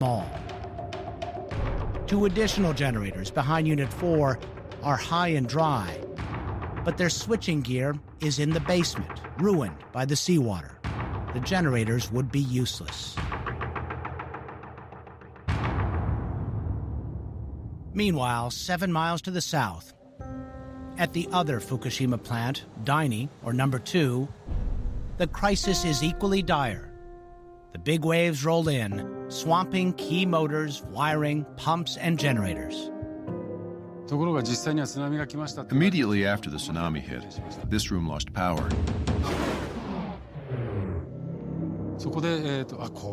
small. Two additional generators behind Unit 4 are high and dry, but their switching gear is in the basement, ruined by the seawater. The generators would be useless. Meanwhile, 7 miles to the south, at the other Fukushima plant, Daini, or number 2, the crisis is equally dire. The big waves roll in, swamping key motors, wiring, pumps, and generators. Immediately after the tsunami hit, this room lost power.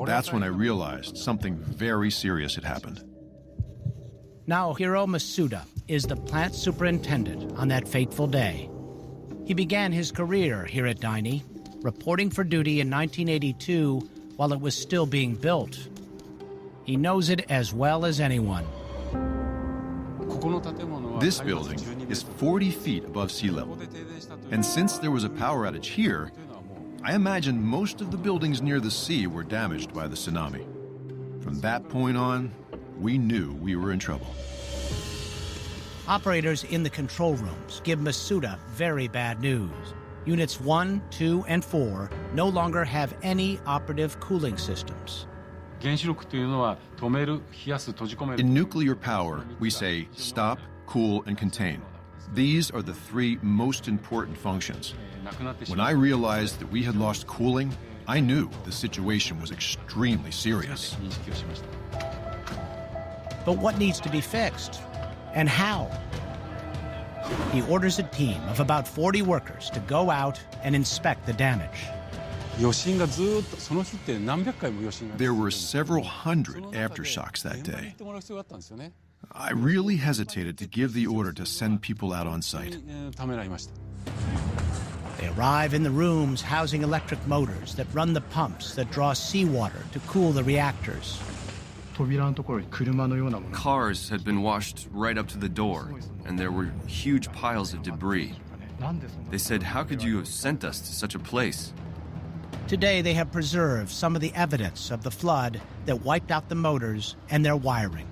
That's when I realized something very serious had happened. Naohiro Masuda is the plant superintendent on that fateful day. He began his career here at Daini, reporting for duty in 1982 while it was still being built. He knows it as well as anyone. This building is 40 feet above sea level. And since there was a power outage here, I imagine most of the buildings near the sea were damaged by the tsunami. From that point on, we knew we were in trouble. Operators in the control rooms give Masuda very bad news. Units 1, 2, and 4 no longer have any operative cooling systems. In nuclear power, we say stop, cool, and contain. These are the 3 most important functions. When I realized that we had lost cooling, I knew the situation was extremely serious. But what needs to be fixed? And how? He orders a team of about 40 workers to go out and inspect the damage. There were several hundred aftershocks that day. I really hesitated to give the order to send people out on site. They arrive in the rooms housing electric motors that run the pumps that draw seawater to cool the reactors. Cars had been washed right up to the door, and there were huge piles of debris. They said, "How could you have sent us to such a place?" Today, they have preserved some of the evidence of the flood that wiped out the motors and their wiring.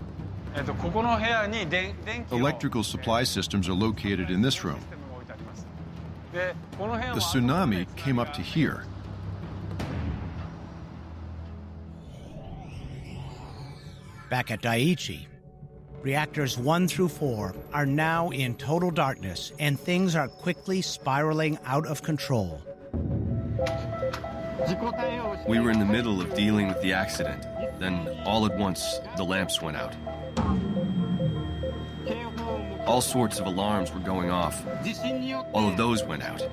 Electrical supply systems are located in this room. The tsunami came up to here. Back at Daiichi, reactors 1 through 4 are now in total darkness, and things are quickly spiraling out of control. We were in the middle of dealing with the accident. Then, all at once, the lamps went out. All sorts of alarms were going off. All of those went out.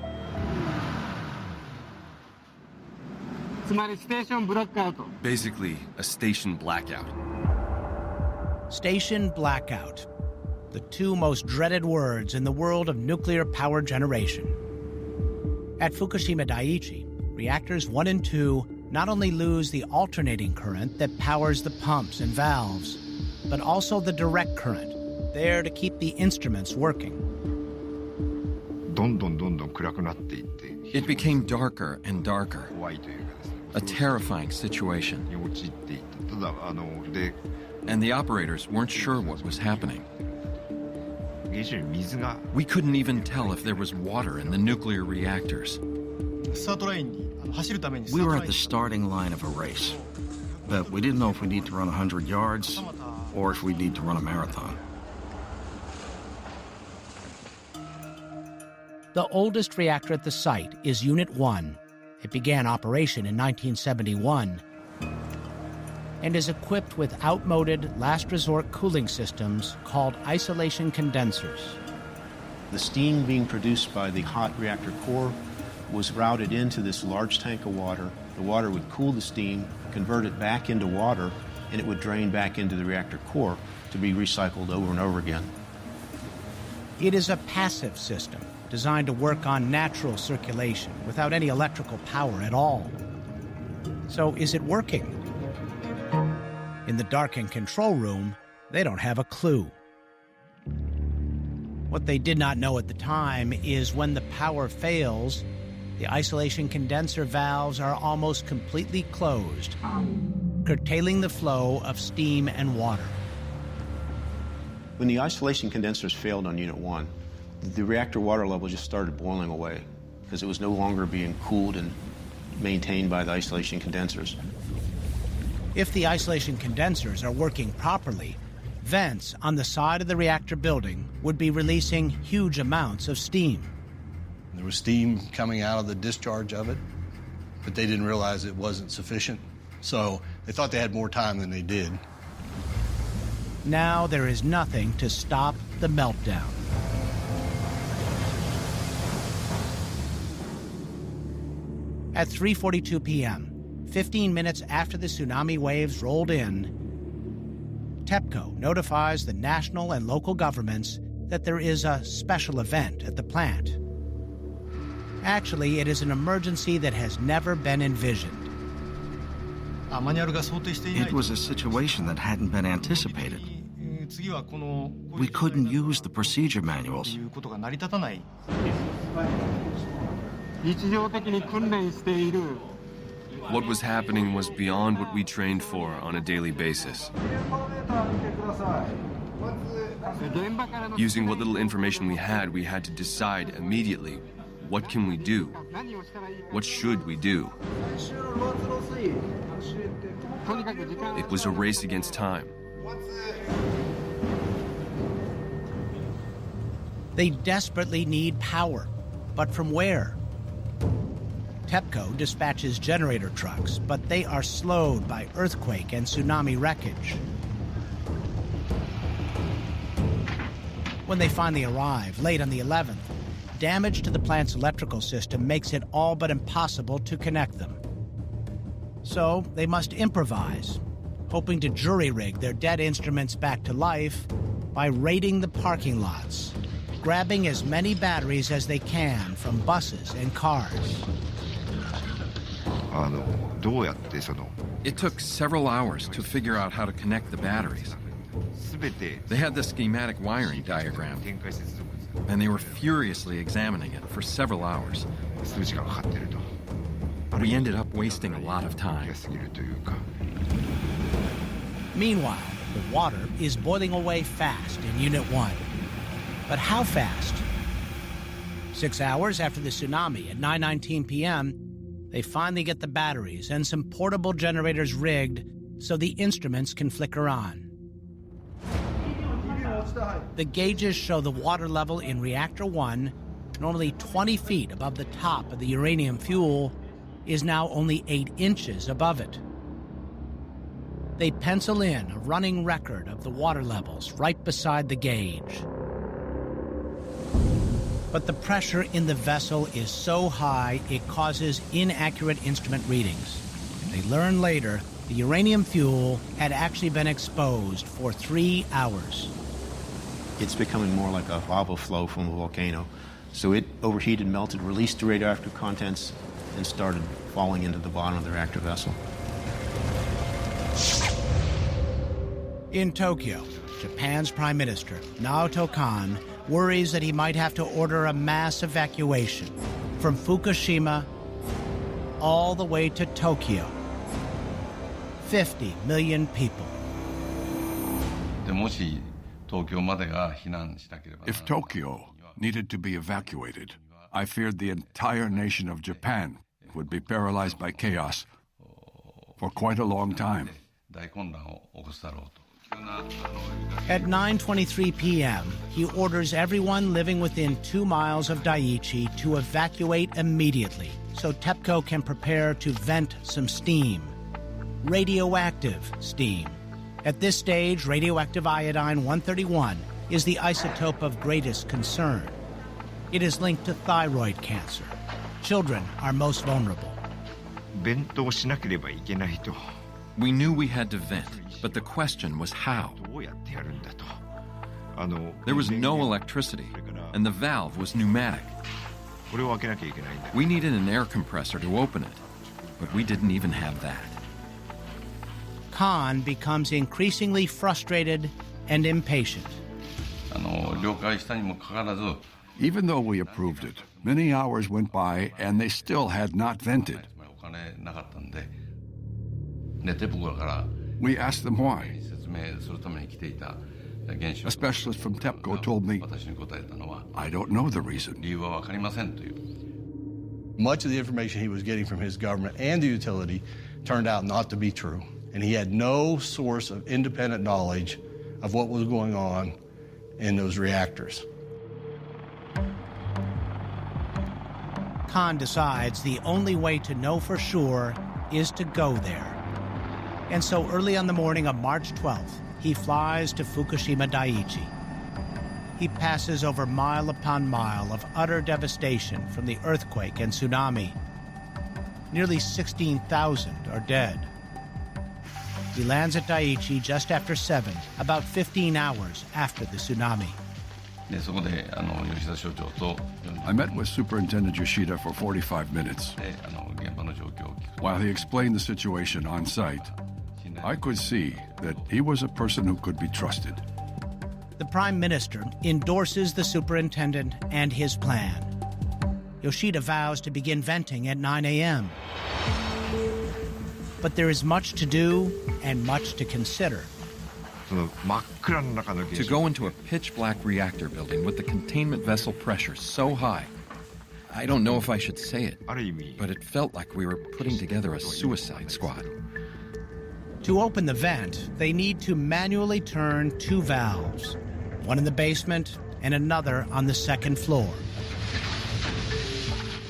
Basically, a station blackout. Station blackout, the 2 most dreaded words in the world of nuclear power generation. At Fukushima Daiichi, reactors 1 and 2 not only lose the alternating current that powers the pumps and valves, but also the direct current, there to keep the instruments working. It became darker and darker. A terrifying situation. And the operators weren't sure what was happening. We couldn't even tell if there was water in the nuclear reactors. We were at the starting line of a race, but we didn't know if we need to run 100 yards or if we need to run a marathon. The oldest reactor at the site is Unit 1. It began operation in 1971 and is equipped with outmoded last-resort cooling systems called isolation condensers. The steam being produced by the hot reactor core was routed into this large tank of water. The water would cool the steam, convert it back into water, and it would drain back into the reactor core to be recycled over and over again. It is a passive system designed to work on natural circulation without any electrical power at all. So is it working? In the darkened control room, they don't have a clue. What they did not know at the time is when the power fails, the isolation condenser valves are almost completely closed, curtailing the flow of steam and water. When the isolation condensers failed on Unit 1, the reactor water level just started boiling away because it was no longer being cooled and maintained by the isolation condensers. If the isolation condensers are working properly, vents on the side of the reactor building would be releasing huge amounts of steam. There was steam coming out of the discharge of it, but they didn't realize it wasn't sufficient. So they thought they had more time than they did. Now there is nothing to stop the meltdown. At 3:42 p.m., 15 minutes after the tsunami waves rolled in, TEPCO notifies the national and local governments that there is a special event at the plant. Actually, it is an emergency that has never been envisioned. It was a situation that hadn't been anticipated. We couldn't use the procedure manuals. What was happening was beyond what we trained for on a daily basis. Using what little information we had to decide immediately, what can we do? What should we do? It was a race against time. They desperately need power, but from where? TEPCO dispatches generator trucks, but they are slowed by earthquake and tsunami wreckage. When they finally arrive, late on the 11th, damage to the plant's electrical system makes it all but impossible to connect them. So they must improvise, hoping to jury-rig their dead instruments back to life by raiding the parking lots, grabbing as many batteries as they can from buses and cars. It took several hours to figure out how to connect the batteries. They had the schematic wiring diagram, and they were furiously examining it for several hours. We ended up wasting a lot of time. Meanwhile, the water is boiling away fast in Unit 1. But how fast? 6 hours after the tsunami at 9:19 p.m., they finally get the batteries and some portable generators rigged so the instruments can flicker on. The gauges show the water level in Reactor 1, normally 20 feet above the top of the uranium fuel, is now only 8 inches above it. They pencil in a running record of the water levels right beside the gauge. But the pressure in the vessel is so high it causes inaccurate instrument readings. They learn later the uranium fuel had actually been exposed for 3 hours. It's becoming more like a lava flow from a volcano. So it overheated, melted, released the radioactive contents, and started falling into the bottom of the reactor vessel. In Tokyo, Japan's Prime Minister, Naoto Kan, worries that he might have to order a mass evacuation from Fukushima all the way to Tokyo. 50 million people. If Tokyo needed to be evacuated, I feared the entire nation of Japan would be paralyzed by chaos for quite a long time. At 9:23 p.m., he orders everyone living within 2 miles of Daiichi to evacuate immediately so TEPCO can prepare to vent some steam. Radioactive steam. At this stage, radioactive iodine-131 is the isotope of greatest concern. It is linked to thyroid cancer. Children are most vulnerable. We knew we had to vent, but the question was how. There was no electricity, and the valve was pneumatic. We needed an air compressor to open it, but we didn't even have that. Khan becomes increasingly frustrated and impatient. Even though we approved it, many hours went by and they still had not vented. We asked them why. A specialist from TEPCO told me, I don't know the reason. Much of the information he was getting from his government and the utility turned out not to be true. And he had no source of independent knowledge of what was going on in those reactors. Khan decides the only way to know for sure is to go there. And so early on the morning of March 12th, he flies to Fukushima Daiichi. He passes over mile upon mile of utter devastation from the earthquake and tsunami. Nearly 16,000 are dead. He lands at Daiichi just after 7, about 15 hours after the tsunami. I met with Superintendent Yoshida for 45 minutes. While he explained the situation on site, I could see that he was a person who could be trusted. The Prime Minister endorses the superintendent and his plan. Yoshida vows to begin venting at 9 a.m. But there is much to do and much to consider. To go into a pitch-black reactor building with the containment vessel pressure so high, I don't know if I should say it, but it felt like we were putting together a suicide squad. To open the vent, they need to manually turn 2 valves, one in the basement and another on the second floor.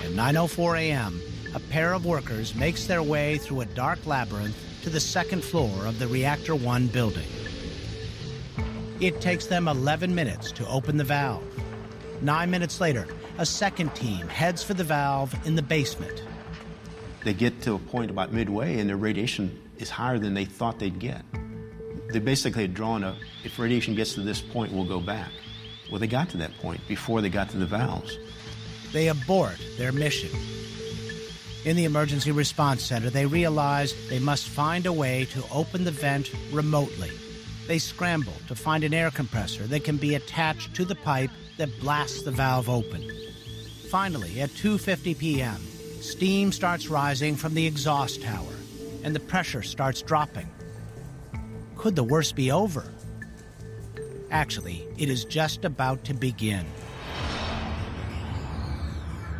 At 9:04 a.m., a pair of workers makes their way through a dark labyrinth to the second floor of the Reactor 1 building. It takes them 11 minutes to open the valve. 9 minutes later, a second team heads for the valve in the basement. They get to a point about midway and their radiation is higher than they thought they'd get. They basically had drawn a, if radiation gets to this point, we'll go back. Well, they got to that point before they got to the valves. They abort their mission. In the Emergency Response Center, they realize they must find a way to open the vent remotely. They scramble to find an air compressor that can be attached to the pipe that blasts the valve open. Finally, at 2:50 p.m., steam starts rising from the exhaust tower, and the pressure starts dropping. Could the worst be over? Actually, it is just about to begin.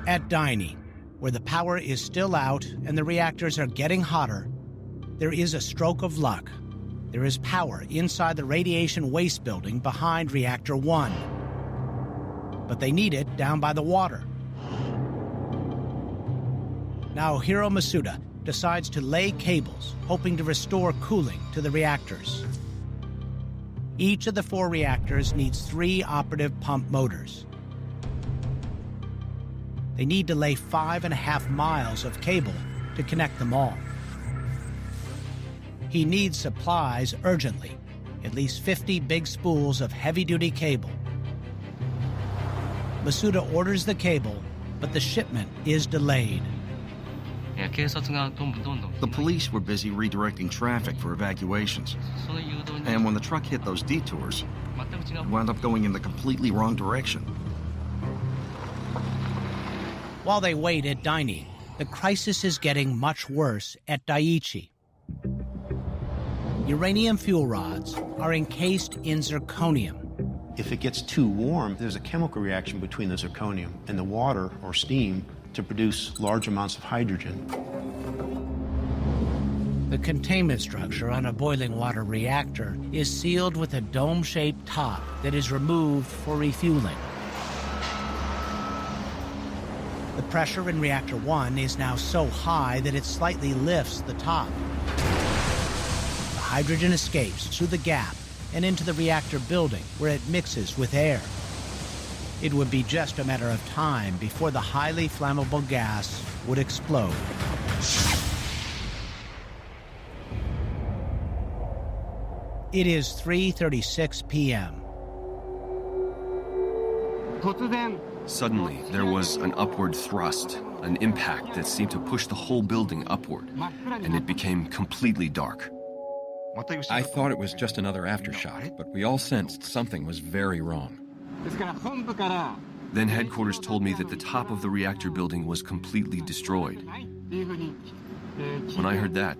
At Daini, where the power is still out and the reactors are getting hotter, there is a stroke of luck. There is power inside the radiation waste building behind Reactor 1. But they need it down by the water. Naohiro Masuda decides to lay cables, hoping to restore cooling to the reactors. Each of the 4 reactors needs 3 operative pump motors. They need to lay 5.5 miles of cable to connect them all. He needs supplies urgently, at least 50 big spools of heavy-duty cable. Masuda orders the cable, but the shipment is delayed. The police were busy redirecting traffic for evacuations. And when the truck hit those detours, it wound up going in the completely wrong direction. While they wait at Daini, the crisis is getting much worse at Daiichi. Uranium fuel rods are encased in zirconium. If it gets too warm, there's a chemical reaction between the zirconium and the water or steam to produce large amounts of hydrogen. The containment structure on a boiling water reactor is sealed with a dome-shaped top that is removed for refueling. The pressure in Reactor 1 is now so high that it slightly lifts the top. The hydrogen escapes through the gap and into the reactor building, where it mixes with air. It would be just a matter of time before the highly flammable gas would explode. It is 3:36 p.m. Suddenly, there was an upward thrust, an impact that seemed to push the whole building upward, and it became completely dark. I thought it was just another aftershock, but we all sensed something was very wrong. Then headquarters told me that the top of the reactor building was completely destroyed. When I heard that,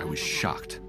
I was shocked.